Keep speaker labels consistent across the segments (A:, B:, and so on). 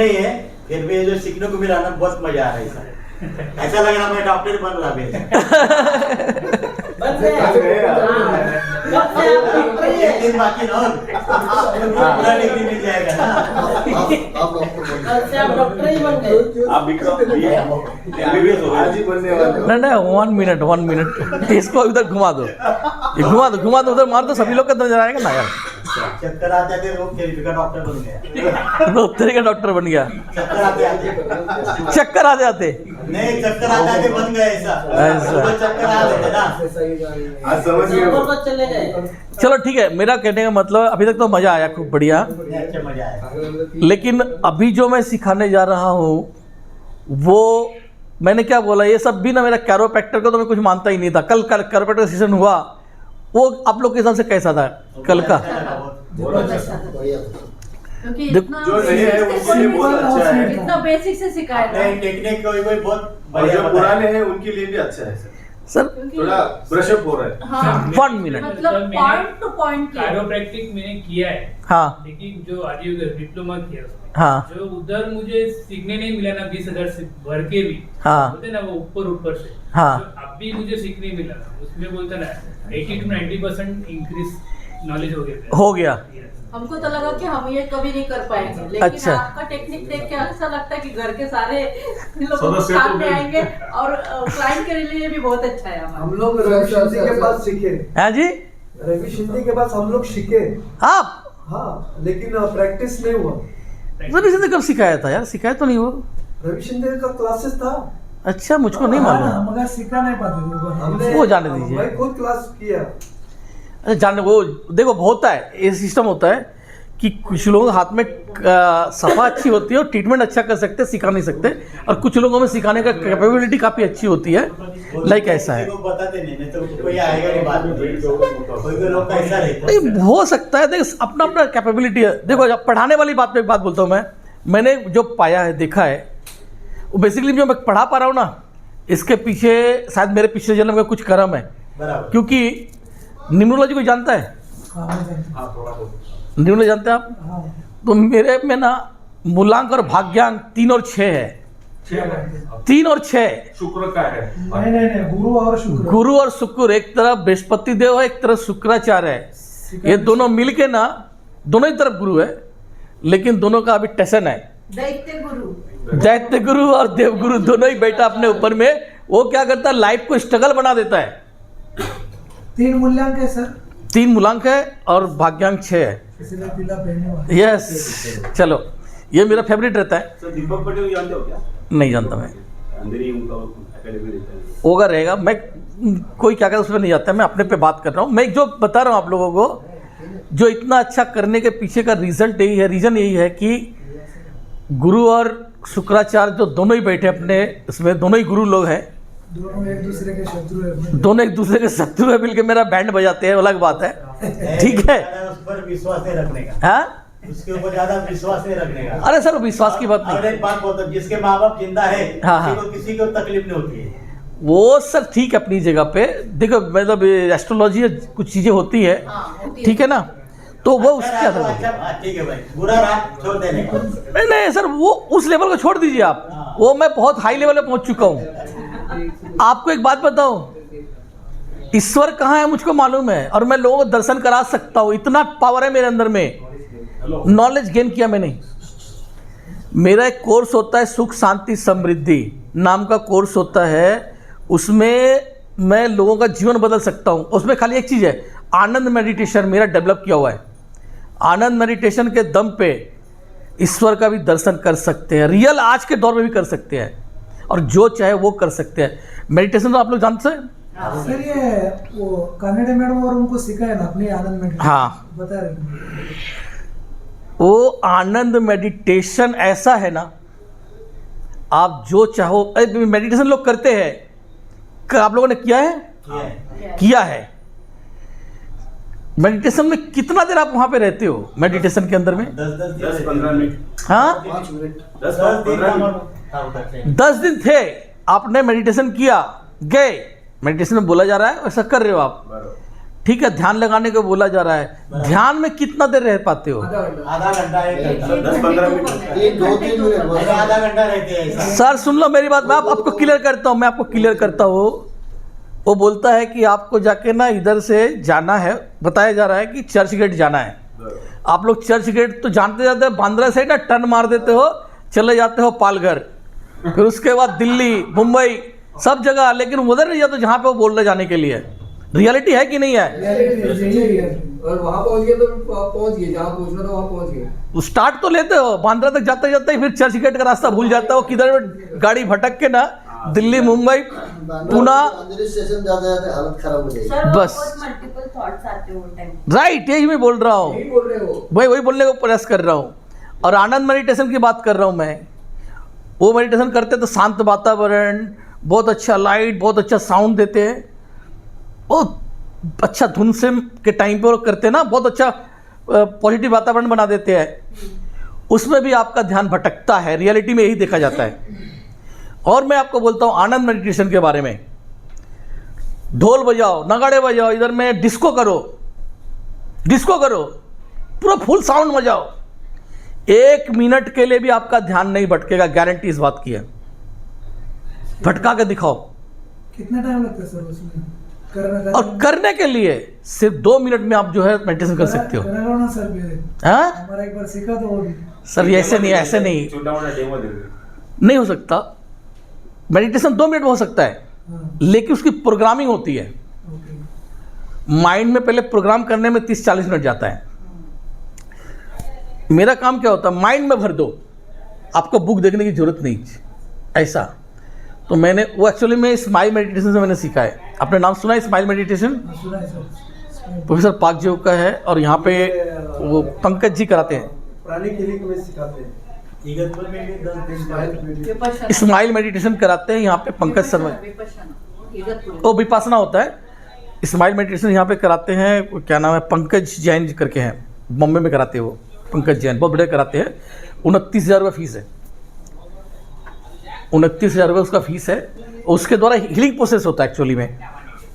A: नहीं है, फिर भी जो सीखने को मिला ना बहुत मजा आ रहा है सर। ऐसा लग रहा मैं डॉक्टर बन रहा है। एक दिन बाकी ना पूरा डिग्री मिल जाएगा ना।
B: आप डॉक्टर ही बन गए।
C: आप MBBS हो आज ही बनने वाले।
D: नहीं 1 मिनट इसको इधर घुमा दो, ये घुमा दो उधर, मार दो, सभी लोग का नजर आएगा ना यार।
A: चक्कर आते थे लोग, फिर का डॉक्टर बन गया।
D: रोहतरी का डॉक्टर बन गया।
A: चक्कर आते आते
D: चक्कर आते आते
A: नहीं, चक्कर आते आते बन गए ऐसा। चक्कर आते थे ना,
C: आज समझ गए
B: ऊपर को चले गए।
D: चलो ठीक है, मेरा कहने का मतलब अभी तक तो मजा आया, खूब बढ़िया।
A: अच्छा मजा आया।
D: लेकिन अभी जो मैं सिखाने जा रहा हूँ वो मैंने क्या बोला, ये सब भी ना, मेरा कैरोप्रैक्टर को तो मैं कुछ मानता ही नहीं था। कल कैरोप्रैक्टर सेशन हुआ, वो आप लोग के हिसाब से कैसा था कल का?
C: बहुत अच्छा।
E: क्योंकि
D: देखो,
E: इतना
C: जो नहीं है उनके लिए बहुत अच्छा है।
E: इतना बेसिक से सिखाया था।
A: नहीं, टेक्निक कोई कोई बहुत
C: और
A: बढ़िया
C: जो
A: बताया।
C: पुराने हैं उनके लिए भी अच्छा है
D: सर
E: क्योंकि
C: थोड़ा ब्रशअप हो रहा है।
E: हाँ
D: 1 मिनट।
E: मतलब पॉइंट टू पॉइंट किया।
F: कायरोप्रैक्टिक मैंने किया है,
D: हाँ
F: लेकिन जो आजीविका डिप्लोमा किया उसमें,
D: हाँ
F: जो उधर मुझे सीखने नहीं मिला ना 20,000 से भर के भी,
D: हाँ
F: बोलते ना वो ऊपर से,
D: हाँ।
F: जो अब भी मुझे सीखने मिला उसमें, बोलते ना 80 to 90% इंक्रीज नॉलेज हो गया। Yes.
E: हमको तो लगा कि हम ये कभी नहीं कर पाएंगे, लेकिन
D: अच्छा।
E: आपका टेक्निक देख के ऐसा लगता है कि घर के सारे लोग
C: सदस्य
E: सामने
C: तो
E: आएंगे, और क्लाइंट के लिए भी बहुत अच्छा है हमारा।
G: हम लोग रवि शिंदे के पास सीखे।
D: हैं जी
G: रवि शिंदे के पास हम लोग सीखे।
D: आप?
G: हाँ, लेकिन प्रैक्टिस नहीं हुआ।
D: रवि शिंदे कब सिखाया था यार? सिखाया तो नहीं वो।
G: रवि शिंदे का क्लासेस था।
D: अच्छा, मुझको नहीं मालूम।
G: मगर सीखा नहीं पाते हमने।
D: वो जाने दीजिए।
G: मैं खुद क्लास किया।
D: अच्छा जानने वो देखो होता है, ये सिस्टम होता है कि कुछ लोगों के हाथ में सफा अच्छी होती है और ट्रीटमेंट अच्छा कर सकते हैं, सिखा नहीं सकते, और कुछ लोगों में सिखाने का कैपेबिलिटी काफ़ी अच्छी होती है। लाइक ऐसा है,
A: किसी को बताते नहीं तो कोई आएगा नहीं बाद में। कोई लोग का ऐसा रहता
D: नहीं हो सकता है, देख अपना अपना कैपेबिलिटी है। देखो जब पढ़ाने वाली बात पे एक बात बोलता हूँ मैंने जो पाया है, देखा है, वो बेसिकली जो मैं पढ़ा पा रहा हूँ ना, इसके पीछे शायद मेरे पिछले जन्म का कुछ कर्म है।
A: बराबर।
D: क्योंकि न्यूमरोलॉजी कोई जानता है? न्यूमरोलॉजी जानते हैं आप? तो मेरे में ना मूलांक और भाग्यांक 3 और 6 है। 3 और 6
C: शुक्र का है।
G: नहीं,
D: गुरु और शुक्र, एक तरफ बृहस्पति देव है, एक तरफ शुक्राचार्य है। ये दोनों मिलके ना, दोनों ही तरफ गुरु है, लेकिन दोनों का अभी टेंशन है। दैत्य गुरु और देव गुरु दोनों ही बैठा अपने ऊपर में। वो क्या करता है, लाइफ को स्ट्रगल बना देता है।
G: 3 मूल्यांक है सर।
D: 3 मूलांक है और भाग्यांक 6 है।
G: इसलिए पीला पहने वाला।
D: यस, चलो ये मेरा फेवरेट रहता है।
C: सर दीपक पटेल जानते हो क्या?
D: नहीं जानता मैं,
C: अंदर ही उनका एकेडमी रहता है।
D: होगा रहेगा, मैं कोई क्या कहता उसमें नहीं जाता, मैं अपने पे बात कर रहा हूँ। मैं जो बता रहा हूँ आप लोगों को, जो इतना अच्छा करने के पीछे का रिजल्ट यही है, रीज़न यही है कि गुरु और शुक्राचार्य जो दोनों ही बैठे अपने इसमें, दोनों ही गुरु लोग हैं,
G: दोनों एक दूसरे के शत्रु है।
D: दोनों एक दूसरे के शत्रु है, मिलके मेरा बैंड बजाते हैं, अलग बात है। ठीक है,
A: उस पर विश्वास नहीं रखने का।
D: हाँ
A: उसके ऊपर ज्यादा विश्वास नहीं रखने का।
D: अरे सर विश्वास की बात
A: और
D: नहीं,
A: एक बात बोलता हूं, जिसके माँ बाप जिंदा है,
D: हाँ,
A: किसी को तकलीफ नहीं होती है।
D: वो सर ठीक है अपनी जगह पे। देखो मतलब एस्ट्रोलॉजी कुछ चीज़ें होती है, ठीक है ना, तो वो उसके
A: अच्छा,
D: आधार
A: अच्छा, ठीक है भाई, बुरा रहा छोड़ देने का।
D: नहीं नहीं सर, वो उस लेवल को छोड़ दीजिए आप, वो मैं बहुत हाई लेवल पे पहुंच चुका हूँ। आपको एक बात बताऊं, ईश्वर कहाँ है मुझको मालूम है, और मैं लोगों को दर्शन करा सकता हूँ, इतना पावर है मेरे अंदर में। नॉलेज गेन किया मैंने। मेरा एक कोर्स होता है सुख शांति समृद्धि नाम का कोर्स होता है, उसमें मैं लोगों का जीवन बदल सकता हूँ। उसमें खाली एक चीज़ है, आनंद मेडिटेशन मेरा डेवलप किया हुआ है। आनंद मेडिटेशन के दम पे ईश्वर का भी दर्शन कर सकते हैं, रियल आज के दौर में भी कर सकते हैं, और जो चाहे वो कर सकते हैं। मेडिटेशन तो आप लोग जानते हैं
G: सर, ये वो कानडे मैडम और उनको सिखाया ना अपने आनंद में।
D: हाँ,
G: बता रहे
D: वो आनंद मेडिटेशन ऐसा है ना, आप जो चाहो, मेडिटेशन लोग करते हैं, आप लोगों ने किया है? किया है। मेडिटेशन में कितना देर आप वहां पे रहते हो मेडिटेशन के अंदर में?
C: 10-15 मिनट।
D: हाँ
C: 10-15 मिनट।
D: 10 दिन थे, आपने मेडिटेशन किया, गए, मेडिटेशन में बोला जा रहा है, ऐसा कर रहे हो आप। ठीक है, ध्यान लगाने को बोला जा रहा है। ध्यान में कितना देर रह पाते हो?
A: आधा घंटा 1 घंटा
C: 10-15 मिनट, ये 2-3 मिनट बस।
A: आधा घंटा रहते हैं ऐसा।
D: सर सुन लो मेरी बात, मैं आपको क्लियर करता हूँ, मैं आपको क्लियर करता हूँ। वो बोलता है कि आपको जाके ना इधर से जाना है, बताया जा रहा है कि चर्च गेट जाना है। आप लोग चर्च गेट तो जानते जाते हो, बांद्रा से ना टर्न मार देते हो, चले जाते हो पालघर, फिर उसके बाद दिल्ली, मुंबई, सब जगह, लेकिन उधर नहीं जाते जहाँ पे वो बोल रहे जाने के लिए। रियलिटी है कि नहीं है?
B: और वहाँ पहुँच गए तो पहुँच गए, जहाँ पहुँचना था वहाँ पहुँच गए।
D: स्टार्ट तो लेते हो, बांद्रा तक जाते जाते ही फिर चर्च गेट का रास्ता भूल जाता हो, किधर गाड़ी भटक के ना दिल्ली, मुंबई, पुणे,
C: अंजलि स्टेशन जाते जाते हालत खराब हो जाएगी।
E: सर
D: बस।
E: मल्टीपल थॉट्स आते हैं वो टाइम।
D: राइट, यही मैं बोल रहा हूँ,
B: यही बोल रहे हो।
D: वही बोलने को प्रयास कर रहा हूँ। और आनंद मेडिटेशन की बात कर रहा हूँ मैं। वो मेडिटेशन करते तो शांत वातावरण, बहुत अच्छा लाइट, बहुत अच्छा साउंड देते हैं, बहुत अच्छा धुन से के टाइम पे वो करते हैं ना, बहुत अच्छा पॉजिटिव वातावरण बना देते हैं। उसमें भी आपका ध्यान भटकता है, रियलिटी में यही देखा जाता है। और मैं आपको बोलता हूँ आनंद मेडिटेशन के बारे में, ढोल बजाओ, नगाड़े बजाओ, इधर में डिस्को करो, पूरा फुल साउंड बजाओ, 1 मिनट के लिए भी आपका ध्यान नहीं भटकेगा, गारंटी इस बात की है। भटका के दिखाओ।
G: कितना टाइम लगता है सर उसमें करने
D: और करने के लिए सिर्फ 2 मिनट में आप जो है मेडिटेशन कर सकते हो।
G: करा ना सर मेरे,
D: हाँ
G: हमारा एक बार सीखा तो वो भी।
D: सर ये ऐसे नहीं, ऐसे नहीं, नहीं हो सकता। मेडिटेशन 2 मिनट में हो सकता है,
G: हाँ,
D: लेकिन उसकी प्रोग्रामिंग होती है।
G: ओके।
D: माइंड में पहले प्रोग्राम करने में 30-40 मिनट जाता है। मेरा काम क्या होता है, माइंड में भर दो, आपको बुक देखने की जरूरत नहीं, ऐसा। तो मैंने वो एक्चुअली में स्माइल मेडिटेशन से मैंने सीखा है। आपने नाम सुना है स्माइल मेडिटेशन?
G: हाँ, सुना है सर।
D: प्रोफेसर पाक जी का है, और यहाँ पे वो पंकज जी कराते हैं।
B: प्राणी क्लिनिक में सिखाते हैं।
A: इगतपुर में भी 10 दिन
E: विपश्यना।
D: स्माइल मेडिटेशन कराते हैं यहाँ पे पंकज शर्मा।
E: विपश्यना। इगतपुर।
D: वो विपासना होता है, स्माइल मेडिटेशन यहाँ पे कराते हैं। क्या नाम है, पंकज जैन करके हैं, बॉम्बे में कराते हैं वो। पंकज जैन बहुत बड़े कराते हैं। 29,000 रुपये फीस है, 29,000 रुपये उसका फीस है। उसके द्वारा हीलिंग प्रोसेस होता है एक्चुअली में।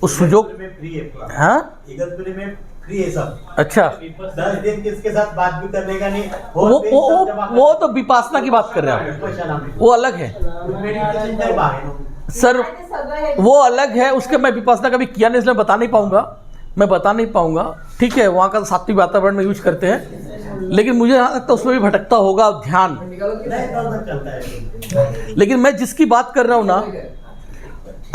D: उस सुजोग
A: में फ्री है पूरा।
D: हाँ,
A: इगतपुर में फ्री है सब।
D: अच्छा,
A: 10 दिन किसके साथ बात भी करने का नहीं।
D: वो तो विपासना की बात कर रहे हैं,
A: विपश्यना में
D: वो अलग है
A: मेडिटेशन टाइप है।
D: सर, वो अलग है। उसके मैं विपासना कभी किया नहीं, इसलिए बता नहीं पाऊंगा, ठीक है। वहाँ का सात्विक वातावरण में यूज करते हैं, लेकिन मुझे यहाँ लगता है उसमें भी भटकता होगा ध्यान।
A: चलता है।
D: लेकिन मैं जिसकी बात कर रहा हूँ ना,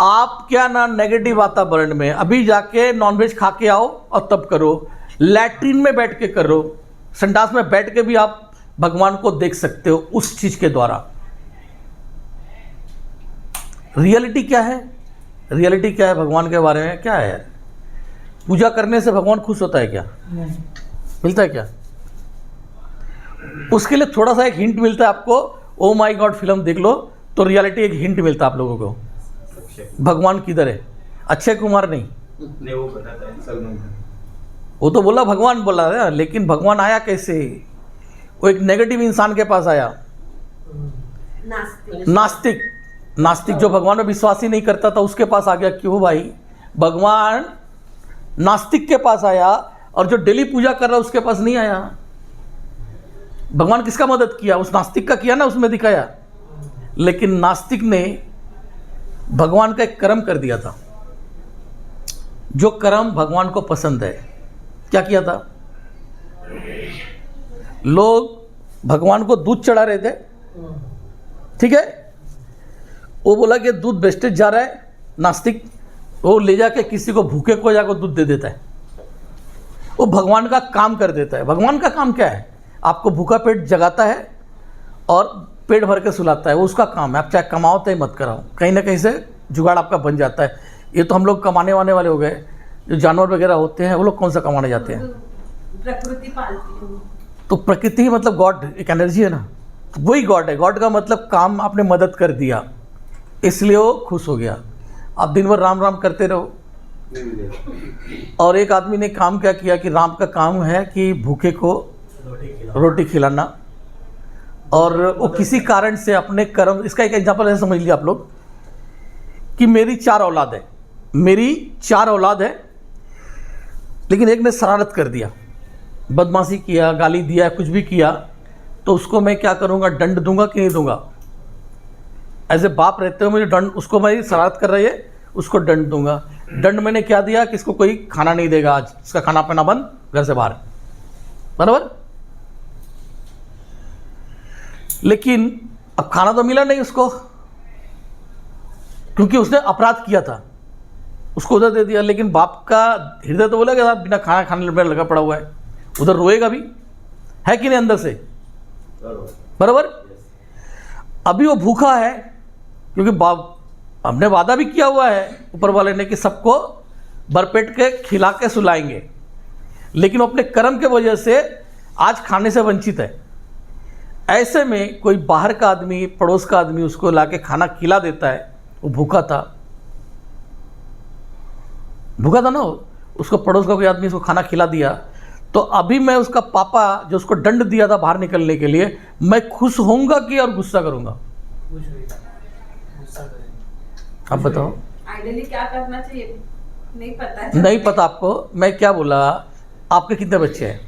D: आप क्या ना नेगेटिव वातावरण में अभी जाके नॉनवेज खा के आओ और तब करो, लैट्रिन में बैठ के करो, संडास में बैठ के भी आप भगवान को देख सकते हो उस चीज के द्वारा। रियलिटी क्या है? रियलिटी क्या है भगवान के बारे में? क्या है यार, पूजा करने से भगवान खुश होता है क्या?
G: नहीं।
D: मिलता है क्या? उसके लिए थोड़ा सा एक हिंट मिलता है आपको। ओ माई गॉड फिल्म देख लो तो रियलिटी एक हिंट मिलता है आप लोगों को, भगवान किधर है। अक्षय कुमार नहीं,
C: वो बताता है सलमान।
D: वो तो बोला भगवान बोला है, लेकिन भगवान आया कैसे? वो एक नेगेटिव इंसान के पास आया, नास्तिक जो भगवान में विश्वास ही नहीं करता था, उसके पास आ गया। क्यों भाई? भगवान नास्तिक के पास आया, और जो डेली पूजा कर रहा है उसके पास नहीं आया। भगवान किसका मदद किया? उस नास्तिक का किया ना, उसमें दिखाया। लेकिन नास्तिक ने भगवान का एक कर्म कर दिया था, जो कर्म भगवान को पसंद है। क्या किया था? लोग भगवान को दूध चढ़ा रहे थे, ठीक है। वो बोला कि दूध वेस्टेज जा रहा है, नास्तिक वो ले जाके किसी को भूखे को जाकर दूध दे देता है, वो भगवान का काम कर देता है। भगवान का काम क्या है? आपको भूखा पेट जगाता है और पेट भर के सुलाता है, वो उसका काम है। आप चाहे कमाओ चाहे मत कराओ, कहीं ना कहीं से जुगाड़ आपका बन जाता है। ये तो हम लोग कमाने वाने वाले हो गए, जो जानवर वगैरह होते हैं वो लोग कौन सा कमाने जाते हैं?
E: प्रकृति पालती है।
D: तो प्रकृति ही मतलब गॉड, एक एनर्जी है ना, तो वही गॉड है। गॉड का मतलब काम आपने मदद कर दिया, इसलिए वो खुश हो गया। आप दिन भर राम राम करते रहो। और एक आदमी ने काम क्या किया कि राम का काम है कि भूखे को रोटी खिलाना, और वो किसी कारण से अपने कर्म, इसका एक एग्जांपल ऐसे समझ लिया आप लोग कि मेरी 4 औलाद है, लेकिन एक ने शरारत कर दिया, बदमाशी किया, गाली दिया, कुछ भी किया, तो उसको मैं क्या करूँगा, दंड दूंगा कि नहीं दूंगा? एज ए बाप रहते हुए मुझे दंड, उसको मैं शरारत कर रही है उसको दंड दूंगा। दंड मैंने क्या दिया कि इसको कोई खाना नहीं देगा, आज इसका खाना पीना बंद, घर से बाहर, बराबर। लेकिन अब खाना तो मिला नहीं उसको, क्योंकि उसने अपराध किया था, उसको उधर दे दिया। लेकिन बाप का हृदय तो बोलेगा साहब बिना खाना खाने में लगा पड़ा हुआ है, उधर रोएगा भी, है कि नहीं अंदर से, बराबर। अभी वो भूखा है, क्योंकि बाप हमने वादा भी किया हुआ है ऊपर वाले ने कि सबको भरपेट के खिला के सुलाएंगे, लेकिन वो अपने कर्म के वजह से आज खाने से वंचित है। ऐसे में कोई बाहर का आदमी, पड़ोस का आदमी उसको लाके खाना खिला देता है, वो भूखा था ना, उसको पड़ोस का कोई आदमी उसको खाना खिला दिया, तो अभी मैं उसका पापा जो उसको दंड दिया था बाहर निकलने के लिए, मैं खुश होऊंगा कि और गुस्सा करूंगा?
F: खुश होएगा, गुस्सा करेगा।
D: आप बताओ।
E: आइडियली क्या करना चाहिए नहीं पता है।
D: नहीं पता आपको? मैं क्या बोला, आपके कितने बच्चे हैं?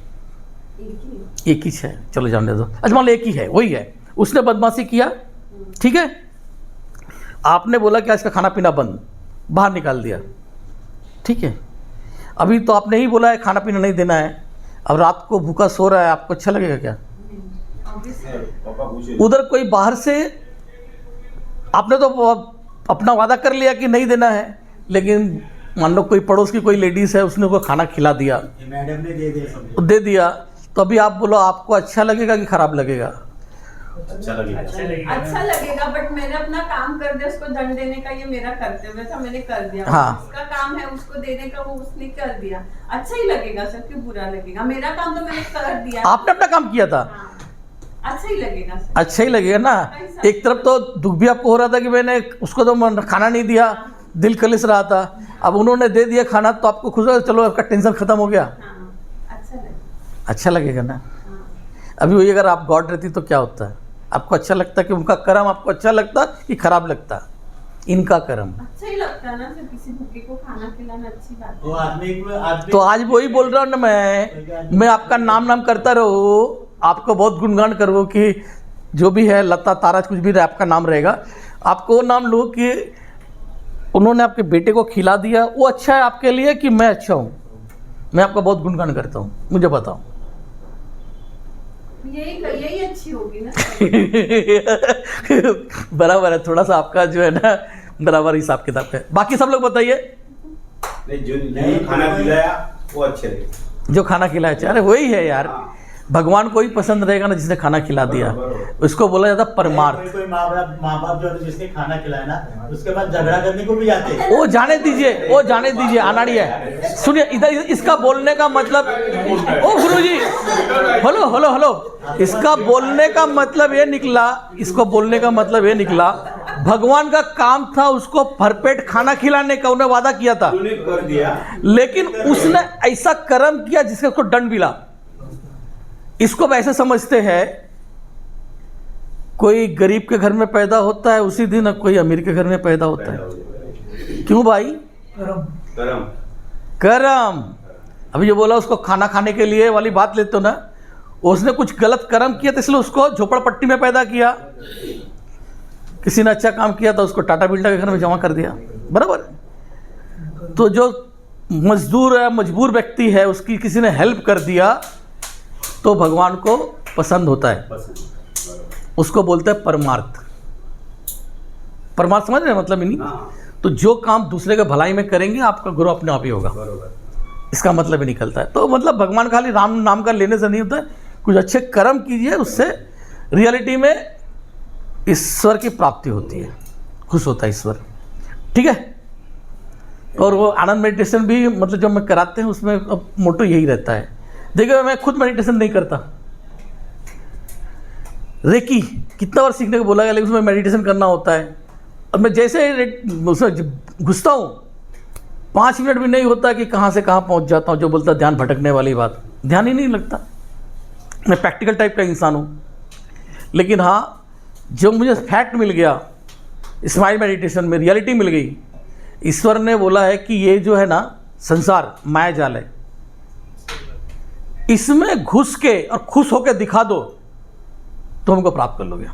D: एक ही है, चलो जाने दो। अच्छा मान लो एक ही है, वही है, उसने बदमाशी किया, ठीक है, आपने बोला कि आज का खाना पीना बंद, बाहर निकाल दिया, ठीक है। अभी तो आपने ही बोला है खाना पीना नहीं देना है, अब रात को भूखा सो रहा है, आपको अच्छा लगेगा क्या? उधर कोई बाहर से, आपने तो अपना वादा कर लिया कि नहीं देना है, लेकिन मान लो कोई पड़ोस की कोई लेडीज़ है, उसने को खाना खिला दिया,
A: मैडम ने
D: दे दिया, तो अभी आप बोलो आपको अच्छा लगेगा कि खराब लगेगा?
C: अच्छा लगेगा।
E: अच्छा लगेगा, बट मैंने अपना काम कर दिया, उसको दंड देने का ये मेरा कर्तव्य था, मैंने कर दिया।
D: हाँ।
E: उसका काम है उसको देने का, वो उसने कर दिया, अच्छा ही लगेगा सर, क्यों बुरा लगेगा? मेरा काम तो मैंने कर दिया।
D: आपने अपना काम किया था,
E: हाँ, अच्छा ही लगेगा सर।
D: अच्छा ही लगेगा ना। एक तरफ तो दुख भी आपको हो रहा था कि मैंने उसको तो खाना नहीं दिया, दिल कलिस रहा था, अब उन्होंने दे दिया खाना तो आपको खुश हो, चलो आपका टेंशन खत्म हो गया, अच्छा लगेगा ना। अभी वही अगर आप गॉड रहती तो क्या होता है, आपको अच्छा लगता कि उनका कर्म आपको अच्छा लगता कि खराब लगता? इनका कर्म
E: अच्छा ही लगता है ना सर, किसी भूखे को खाना खिलाना अच्छी बात है।
A: वो आदमी
D: तो आज वही बोल रहा हूँ ना, मैं आपका नाम करता रहूँ, आपको बहुत गुणगान करूँ कि जो भी है लता तारा कुछ भी आपका नाम रहेगा, आपको वो नाम लूँ कि उन्होंने आपके बेटे को खिला दिया, वो अच्छा है आपके लिए कि मैं अच्छा हूँ? मैं आपका बहुत गुणगान करता हूँ, मुझे बताओ।
E: यही अच्छी होगी ना।
D: बराबर है, थोड़ा सा आपका जो है ना बराबर हिसाब किताब है। बाकी सब लोग बताइए।
C: नहीं, जो खाना खिलाया वो अच्छे लगे।
D: जो खाना खिलाया, अरे वही है यार, भगवान को ही पसंद रहेगा ना जिसने खाना खिला दिया, उसको बोला जाता परमार्थ।
A: कोई माँ बाप जो जिसने खाना खिलाया ना, उसके बाद झगड़ा करने को भी जाते हैं।
D: वो जाने दीजिए, अनाड़ी है। सुनिए इधर, इसका बोलने का मतलब, ओ गुरुजी, हेलो, इसका बोलने का मतलब ये निकला, भगवान का काम था उसको भरपेट खाना खिलाने का, उन्हें वादा किया था,
C: कर दिया,
D: लेकिन उसने ऐसा कर्म किया जिसका उसको दंड मिला। इसको वैसे समझते हैं कोई गरीब के घर में पैदा होता है उसी दिन कोई अमीर के घर में पैदा होता है। क्यों भाई? कर्म। अभी जो बोला उसको खाना खाने के लिए वाली बात लेते हो ना, उसने कुछ गलत कर्म किया तो इसलिए उसको झोपड़पट्टी में पैदा किया, किसी ने अच्छा काम किया तो उसको टाटा बिरला के घर में जमा कर दिया, बराबर। तो जो मजदूर है, मजबूर व्यक्ति है, उसकी किसी ने हेल्प कर दिया तो भगवान को पसंद होता है, उसको बोलते हैं परमार्थ। परमार्थ समझ रहे हैं मतलब ही नहीं। तो जो काम दूसरे के भलाई में करेंगे आपका गुरु अपने आप ही होगा, इसका मतलब ही निकलता है। तो मतलब भगवान खाली राम नाम का लेने से नहीं होता है, कुछ अच्छे कर्म कीजिए, उससे रियलिटी में ईश्वर की प्राप्ति होती है, खुश होता है ईश्वर, ठीक है। और वो आनंद मेडिटेशन भी मतलब जब मैं कराते हैं उसमें अब मोटो यही रहता है। देखिए मैं खुद मेडिटेशन नहीं करता, रेकी कितना बार सीखने को बोला गया, लेकिन उसमें मेडिटेशन करना होता है। अब मैं जैसे उसमें घुसता हूँ 5 मिनट भी नहीं होता कि कहाँ से कहाँ पहुँच जाता हूँ। जो बोलता ध्यान भटकने वाली बात, ध्यान ही नहीं लगता। मैं प्रैक्टिकल टाइप का इंसान हूँ, लेकिन हाँ जो मुझे फैक्ट मिल गया स्माइल मेडिटेशन में, रियलिटी मिल गई, ईश्वर ने बोला है कि ये जो है ना संसार माया जाल है, इसमें घुस के और खुश होकर दिखा दो तो हमको प्राप्त कर लोगे।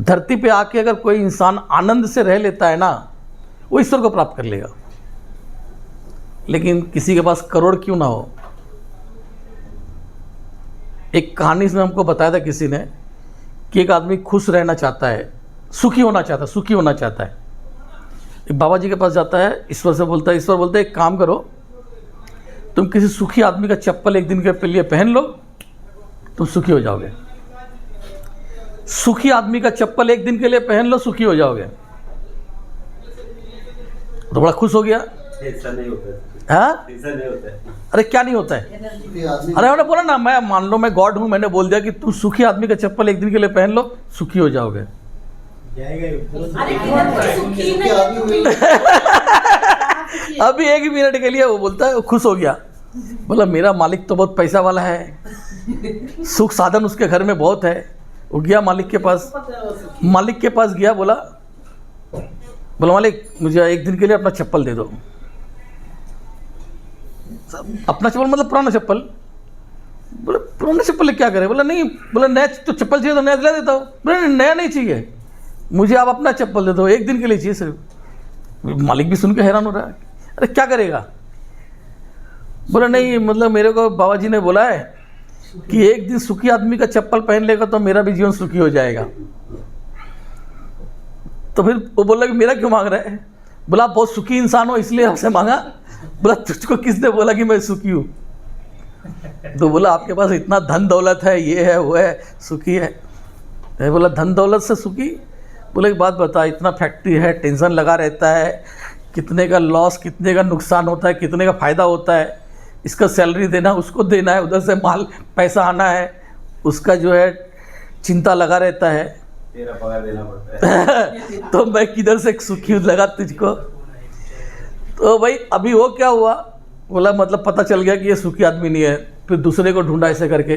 D: धरती पे आके अगर कोई इंसान आनंद से रह लेता है ना, वो ईश्वर को प्राप्त कर लेगा। लेकिन किसी के पास करोड़ क्यों ना हो। एक कहानी में हमको बताया था किसी ने कि एक आदमी खुश रहना चाहता है, सुखी होना चाहता है। एक बाबा जी के पास जाता है, ईश्वर से बोलता है, ईश्वर बोलते हैं एक काम करो, तुम किसी सुखी आदमी का चप्पल एक दिन के लिए पहन लो, तुम सुखी हो जाओगे। सुखी आदमी का चप्पल एक दिन के लिए पहन लो, सुखी हो जाओगे। तो बड़ा खुश हो गया।
C: ऐसा नहीं होता है।
D: हाँ,
C: ऐसा नहीं होता है।
D: अरे क्या नहीं होता है? अरे मैंने बोला ना, मैं मान लो मैं गॉड हूं, मैंने बोल दिया कि तुम सुखी आदमी का चप्पल एक दिन के लिए पहन लो, सुखी हो जाओगे।
E: अरे किधर कोई सुखी नहीं।
D: अभी एक ही मिनट के लिए वो बोलता है, वो खुश हो गया। बोला मेरा मालिक तो बहुत पैसा वाला है, सुख साधन उसके घर में बहुत है। वो गया मालिक के पास गया, बोला मालिक मुझे एक दिन के लिए अपना चप्पल दे दो। अपना चप्पल मतलब पुराना चप्पल। बोले पुराना चप्पल क्या करे? बोला नहीं, बोला नया तो चप्पल चाहिए तो नया दिला देता हूँ। बोला नया नहीं चाहिए मुझे, आप अपना चप्पल दे दो, एक दिन के लिए चाहिए सिर्फ। मालिक भी सुन के हैरान हो रहा है, अरे क्या करेगा? बोला नहीं, मतलब मेरे को बाबा जी ने बोला है कि एक दिन सुखी आदमी का चप्पल पहन लेगा तो मेरा भी जीवन सुखी हो जाएगा। तो फिर वो बोला कि मेरा क्यों मांग रहा है? बोला आप बहुत सुखी इंसान हो इसलिए आपसे मांगा। बोला तुझको किसने बोला कि मैं सुखी हूँ? तो बोला आपके पास इतना धन दौलत है, ये है वो है, सुखी है। तो बोला धन दौलत से सुखी? बोले एक बात बता, इतना फैक्ट्री है, टेंशन लगा रहता है, कितने का लॉस, कितने का नुकसान होता है, कितने का फ़ायदा होता है, इसका सैलरी देना, उसको देना है, उधर से माल पैसा आना है, उसका जो है चिंता लगा रहता है।
C: तेरा पगार देना पड़ता है।
D: तो मैं किधर से सुखी लगा तुझको? तो भाई अभी वो क्या हुआ? बोला मतलब पता चल गया कि ये सुखी आदमी नहीं है। फिर दूसरे को ढूंढा ऐसे करके।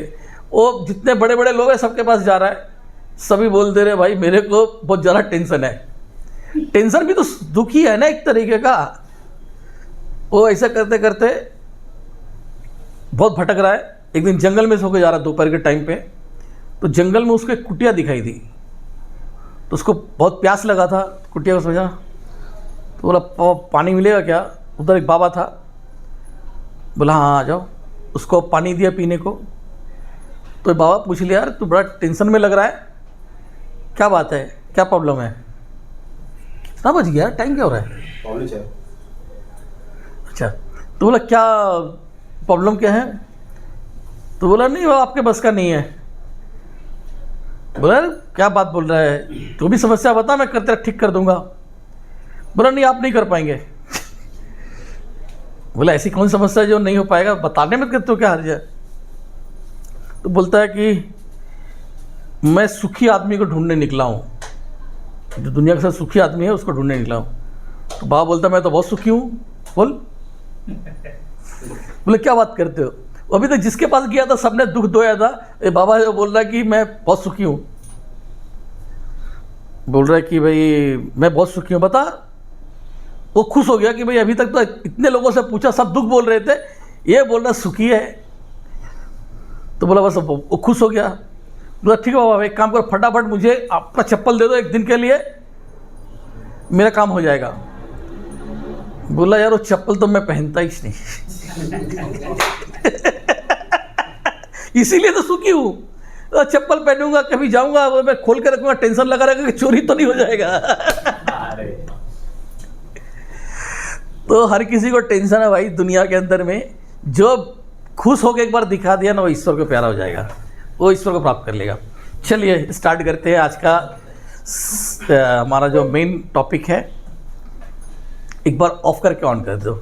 D: वो जितने बड़े बड़े लोग हैं सबके पास जा रहा है, सभी बोल दे रहे भाई मेरे को बहुत ज़्यादा टेंशन है। टेंशन भी तो दुखी है ना एक तरीके का। वो ऐसा करते करते बहुत भटक रहा है। एक दिन जंगल में से होकर जा रहा है दोपहर के टाइम पे, तो जंगल में उसको एक कुटिया दिखाई दी। तो उसको बहुत प्यास लगा था, कुटिया को समझा, तो बोला पानी मिलेगा क्या? उधर एक बाबा था, बोला हाँ आ जाओ। उसको पानी दिया पीने को। तो बाबा पूछ लिया यार तू बड़ा टेंशन में लग रहा है, क्या बात है, क्या प्रॉब्लम है? कितना बज गया, टाइम क्या हो रहा है?
C: पौने 6।
D: अच्छा, तो बोला क्या प्रॉब्लम क्या है? तो बोला नहीं वो आपके बस का नहीं है। बोला क्या बात बोल रहा है, तो भी समस्या बता, मैं करते ठीक कर दूंगा। बोला नहीं आप नहीं कर पाएंगे। बोला ऐसी कौन समस्या जो नहीं हो पाएगा, बताने में तो क्या हर्ज है? तो बोलता है कि मैं सुखी आदमी को ढूंढने निकला हूँ, जो दुनिया का सबसे सुखी आदमी है उसको ढूंढने निकला हूँ। तो बाबा बोलता मैं तो बहुत सुखी हूँ। बोल बोले क्या बात करते हो? अभी तक जिसके पास गया था सबने दुख धोया था, ये बाबा जो बोल रहा है कि मैं बहुत सुखी हूँ। बोल रहा है कि भाई मैं बहुत सुखी हूँ, बता। वो खुश हो गया कि भाई अभी तक तो इतने लोगों से पूछा, सब दुख बोल रहे थे, ये बोल रहा सुखी है। तो बोला बस वो खुश हो गया। बोला ठीक है बाबा एक काम करो, फटाफट मुझे आपका चप्पल दे दो एक दिन के लिए, मेरा काम हो जाएगा। बोला यार वो चप्पल तो मैं पहनता ही नहीं। इसीलिए तो सुखी हूँ। तो चप्पल पहनूंगा, कभी जाऊंगा मैं खोल के रखूंगा, टेंशन लगा रहेगा कि चोरी तो नहीं हो जाएगा। तो हर किसी को टेंशन है भाई दुनिया के अंदर में। जो खुश होकर एक बार दिखा दिया ना, वो ईश्वर को प्यारा हो जाएगा, वो ईश्वर को प्राप्त कर लेगा। चलिए स्टार्ट करते हैं आज का हमारा जो मेन टॉपिक है। एक बार ऑफ करके ऑन कर दो।